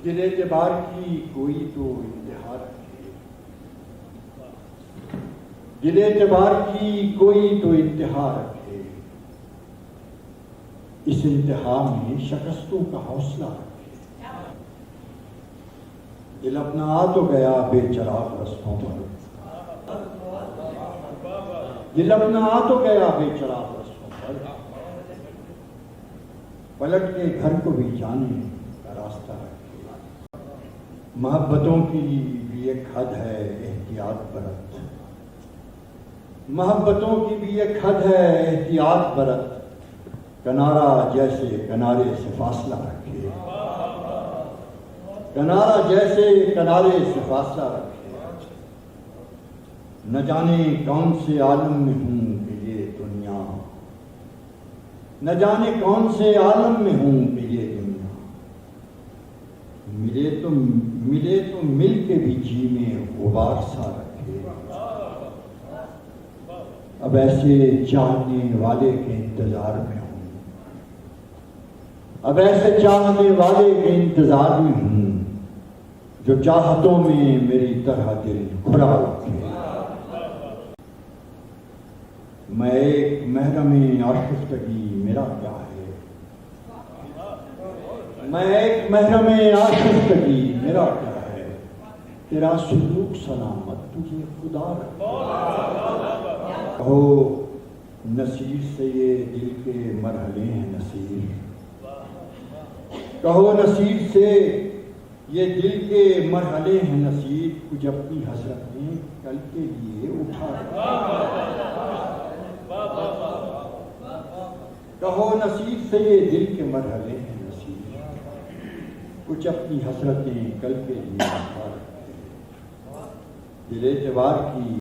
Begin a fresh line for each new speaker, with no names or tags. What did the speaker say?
دل اعتبار کی کوئی تو انتہا رکھے، دل اعتبار کی کوئی تو انتہا رکھے، اس انتہا میں شکستوں کا حوصلہ رکھے۔ دل اپنا آ تو گیا بے چراغ رستوں پر، دل اپنا آ تو گیا بے چراغ رستوں پر، پلٹ کے گھر کو بھی جانے کا راستہ رکھے۔ محبتوں کی بھی ایک حد ہے احتیاط برت، محبتوں کی بھی ایک حد ہے احتیاط برت، کنارہ جیسے کنارے سے فاصلہ رکھے، کنارہ جیسے کنارے سے فاصلہ رکھے۔ نہ جانے کون سے عالم میں ہوں کہ یہ دنیا، نہ جانے کون سے عالم میں ہوں کہ یہ دنیا، ملے تو مل کے بھی جی میں غبار سا رکھے۔ اب ایسے چاہنے والے کے انتظار میں ہوں، اب ایسے چاہنے والے کے انتظار میں ہوں جو چاہتوں میں میری طرح دل کھلا رکھے۔ میں ایک محرم آشفتگی میرا کیا ہے، میں ایک محرم آشفتگی میرا کیا ہے، تیرا سلوک سلامت تجھے خدا رکھے۔ کہو نصیر سے یہ دل کے مرحلے ہیں نصیر، کہو نصیر سے یہ دل کے مرحلے ہیں نصیر، کچھ اپنی حسرتیں کل کے لیے اٹھا رکھے۔ کہو نصیر سے یہ دل کے مرحلے ہیں نصیر، کچھ اپنی حسرتیں کل کے لیے اٹھا رکھے۔ دل اعتبار کی